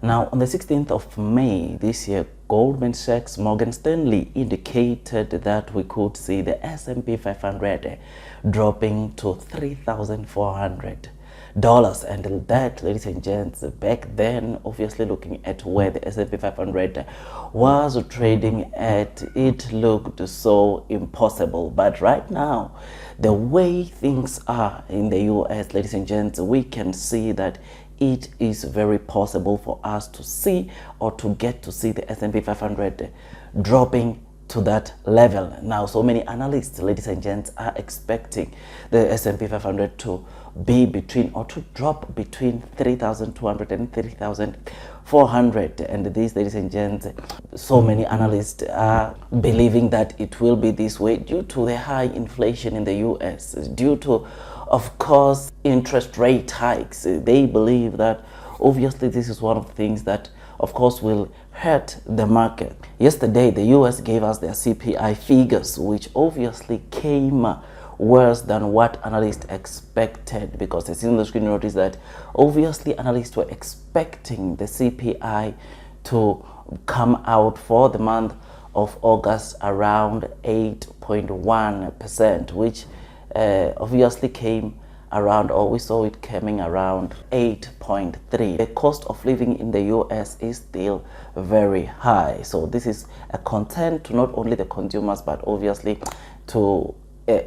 Now, on the 16th of May this year, Goldman Sachs Morgan Stanley indicated that we could see the S&P 500 dropping to $3,400. And that, ladies and gents, back then, obviously looking at where the S&P 500 was trading at, it looked so impossible. But right now, the way things are in the US, ladies and gents, we can see that it is very possible for us to see or to get to see the S&P 500 dropping to that level. Now, so many analysts, ladies and gents, are expecting the S&P 500 to be between or to drop between 3,200 and 3,400. And these, ladies and gents, so many analysts are believing that it will be this way due to the high inflation in the US, due to, of course, interest rate hikes. They believe that obviously this is one of the things that, of course, will hurt the market. Yesterday, the US gave us their CPI figures, which obviously came worse than what analysts expected, because as in the screen notice that obviously analysts were expecting the CPI to come out for the month of August around 8.1%, which obviously came around, or we saw it coming around 8.3. The cost of living in the US is still very high, so this is a concern to not only the consumers but obviously to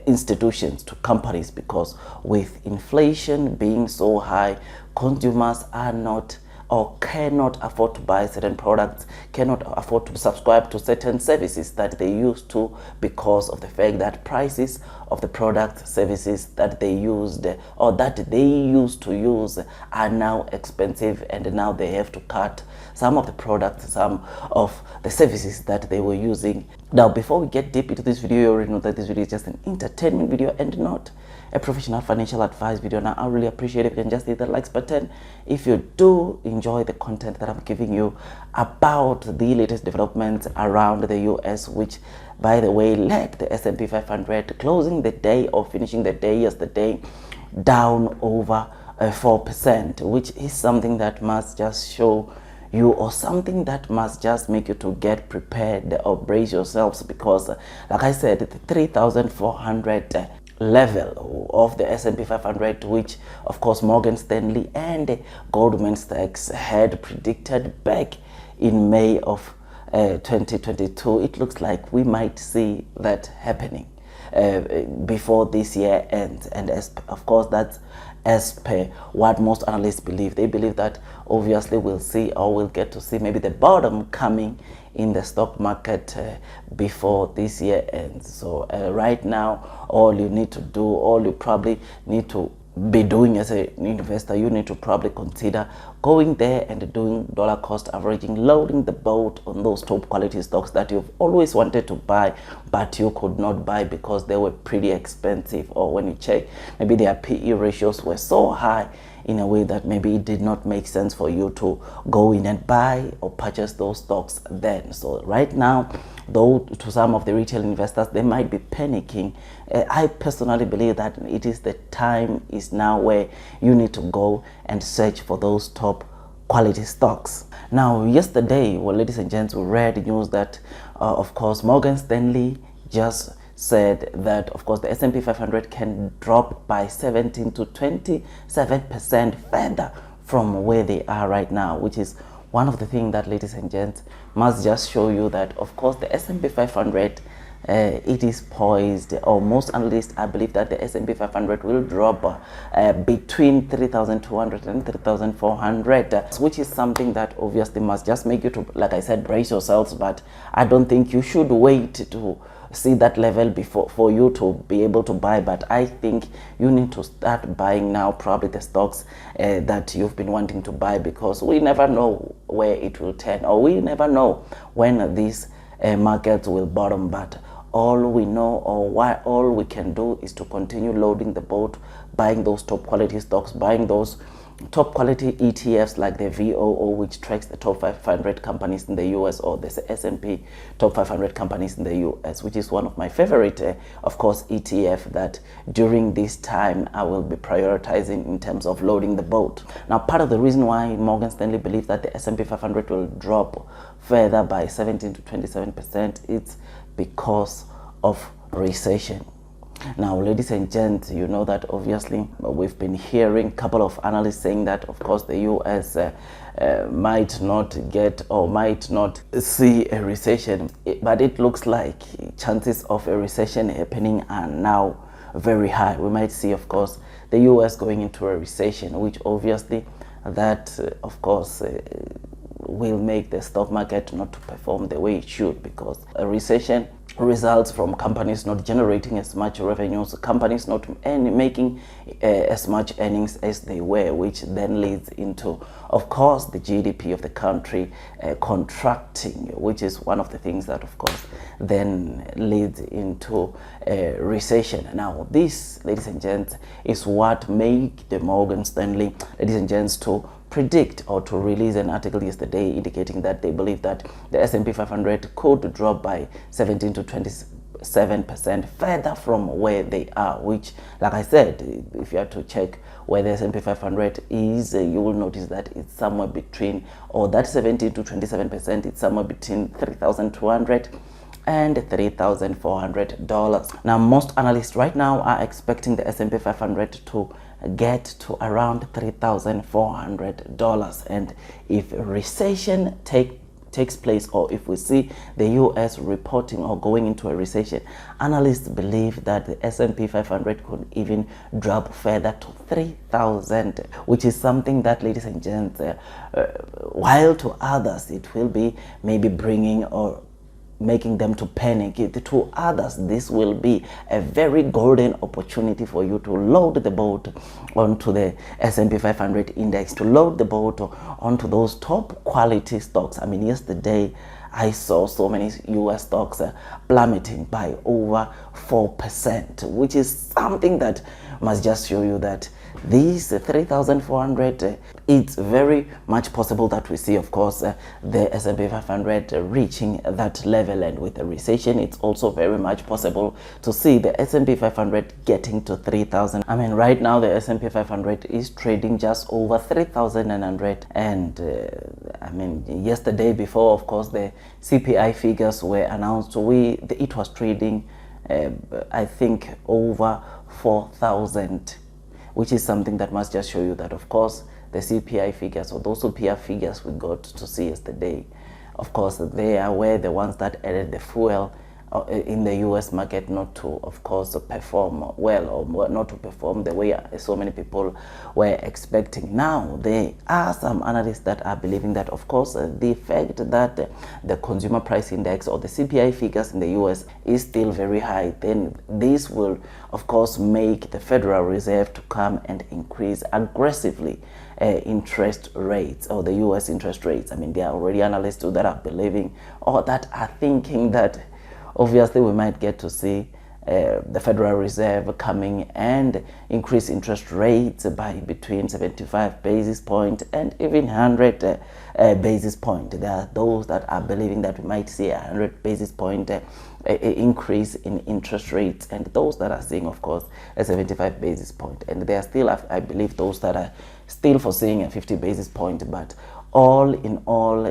institutions, to companies, because with inflation being so high, consumers are not or cannot afford to buy certain products, cannot afford to subscribe to certain services that they used to, because of the fact that prices of the product services that they used or that they used to use are now expensive, and now they have to cut some of the products, some of the services that they were using. Now, before we get deep into this video, you already know that this video is just an entertainment video and not a professional financial advice video. Now, I really appreciate it if you can just hit the likes button if you do enjoy the content that I'm giving you about the latest developments around the US, which, by the way, led the S&P 500 closing the day or finishing the day yesterday down over 4%, which is something that must just show you, or something that must just make you to get prepared or brace yourselves, because like I said, the 3,400 level of the S&P 500, which of course Morgan Stanley and Goldman Sachs had predicted back in May of 2022, it looks like we might see that happening before this year ends. And of course, that's as per what most analysts believe. They believe that obviously we'll see, or we'll get to see, maybe the bottom coming in the stock market before this year ends. So right now, all you need to do, all you probably need to be doing as an investor, you need to probably consider going there and doing dollar cost averaging, loading the boat on those top quality stocks that you've always wanted to buy but you could not buy because they were pretty expensive, or when you check, maybe their PE ratios were so high in a way that maybe it did not make sense for you to go in and buy or purchase those stocks then. So right now, though, to some of the retail investors, they might be panicking. I personally believe that it is the time is now where you need to go and search for those top quality stocks. Now, yesterday, well, ladies and gents, we read news that of course Morgan Stanley just said that of course the S&P 500 can drop by 17 to 27% further from where they are right now, which is one of the things that, ladies and gents, must just show you that of course the S&P 500 it is poised, or most analysts, I believe that the S&P 500 will drop between 3,200 and 3,400, which is something that obviously must just make you to, like I said, brace yourselves. But I don't think you should wait to see that level before for you to be able to buy. But I think you need to start buying now, probably the stocks that you've been wanting to buy, because we never know where it will turn, or we never know when these markets will bottom. But all we know, or all we can do, is to continue loading the boat, buying those top quality stocks, buying those top quality ETFs like the VOO, which tracks the top 500 companies in the US, or the S&P top 500 companies in the US, which is one of my favorite, of course, ETF that during this time I will be prioritizing in terms of loading the boat. Now, part of the reason why Morgan Stanley believes that the S&P 500 will drop further by 17 to 27%, it's because of recession. Now, ladies and gents, you know that obviously we've been hearing a couple of analysts saying that, of course, the US might not get or might not see a recession, but it looks like chances of a recession happening are now very high. We might see, of course, the US going into a recession, which obviously that, of course, will make the stock market not to perform the way it should, because a recession results from companies not generating as much revenues, companies not making as much earnings as they were, which then leads into, of course, the GDP of the country contracting, which is one of the things that, of course, then leads into a recession. Now, this, ladies and gents, is what made the Morgan Stanley, ladies and gents, to predict or to release an article yesterday indicating that they believe that the S&P 500 could drop by 17 to 27% further from where they are, which, like I said, if you have to check where the S&P 500 is, you will notice that it's somewhere between, or that 17 to 27%, it's somewhere between 3,200 and $3,400. Now, most analysts right now are expecting the S&P 500 to get to around $3,400, and if a recession takes place, or if we see the US reporting or going into a recession, analysts believe that the S&P 500 could even drop further to 3,000, which is something that, ladies and gents, while to others it will be maybe bringing or making them to panic, to others this will be a very golden opportunity for you to load the boat onto the S&P 500 index, to load the boat onto those top quality stocks. I mean, yesterday I saw so many US stocks plummeting by over 4%, which is something that must just show you that these 3,400, it's very much possible that we see, of course, the S&P 500 reaching that level, and with a recession, it's also very much possible to see the S&P 500 getting to 3,000. I mean, right now the S&P 500 is trading just over 3,100, and I mean, yesterday, before, of course, the CPI figures were announced, it was trading, I think, over 4,000. Which is something that must just show you that, of course, the CPI figures, or those CPI figures we got to see yesterday, of course, they were the ones that added the fuel in the US market not to, of course, perform well, or not to perform the way so many people were expecting. Now, there are some analysts that are believing that, of course, the fact that the consumer price index, or the CPI figures in the US, is still very high, then this will, of course, make the Federal Reserve to come and increase aggressively interest rates, or the US interest rates. I mean, there are already analysts too that are believing, or that are thinking that obviously we might get to see the Federal Reserve coming and increase interest rates by between 75 basis points and even 100 basis points. There are those that are believing that we might see a 100 basis point increase in interest rates, and those that are seeing, of course, a 75 basis point. And there are still, I believe, those that are still foreseeing a 50 basis point. But all in all,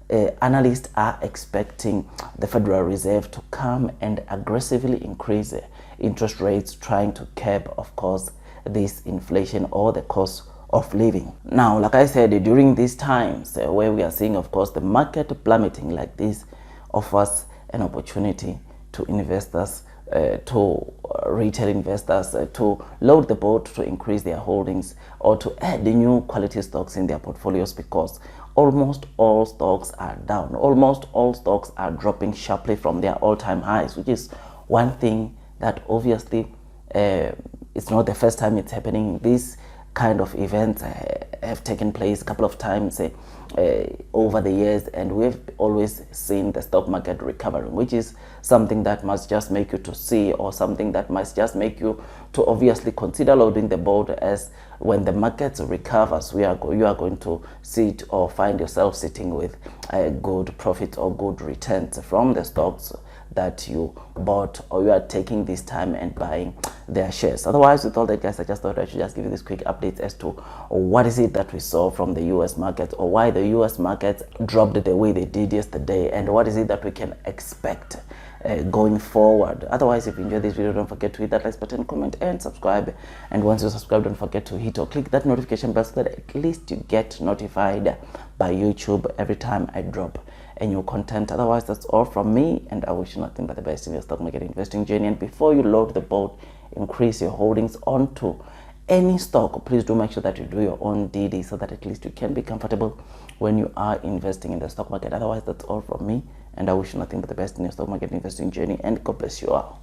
analysts are expecting the Federal Reserve to come and aggressively increase interest rates, trying to curb, of course, this inflation or the cost of living. Now, like I said, during these times where we are seeing, of course, the market plummeting like this, offers an opportunity to investors, to retail investors, to load the boat, to increase their holdings, or to add the new quality stocks in their portfolios, because almost all stocks are down. Almost all stocks are dropping sharply from their all-time highs, which is one thing that obviously it's not the first time it's happening. This kind of events have taken place a couple of times over the years, and we've always seen the stock market recovering, which is something that must just make you to see, or something that must just make you to obviously consider loading the boat, as when the markets recovers, you are going to sit or find yourself sitting with good profits or good returns from the stocks that you bought, or you are taking this time and buying their shares. Otherwise, with all that, guys, I just thought I should just give you this quick update as to what is it that we saw from the US market, or why the US markets dropped the way they did yesterday, and what is it that we can expect going forward. Otherwise, if you enjoyed this video, don't forget to hit that like button, comment and subscribe. And once you subscribe, don't forget to hit or click that notification bell so that at least you get notified by YouTube every time I drop a new content. Otherwise, that's all from me, and I wish you nothing but the best in your stock market investing journey. And before you load the boat, increase your holdings onto any stock, please do make sure that you do your own DD, so that at least you can be comfortable when you are investing in the stock market. Otherwise, that's all from me, and I wish you nothing but the best in your stock market investing journey, and God bless you all.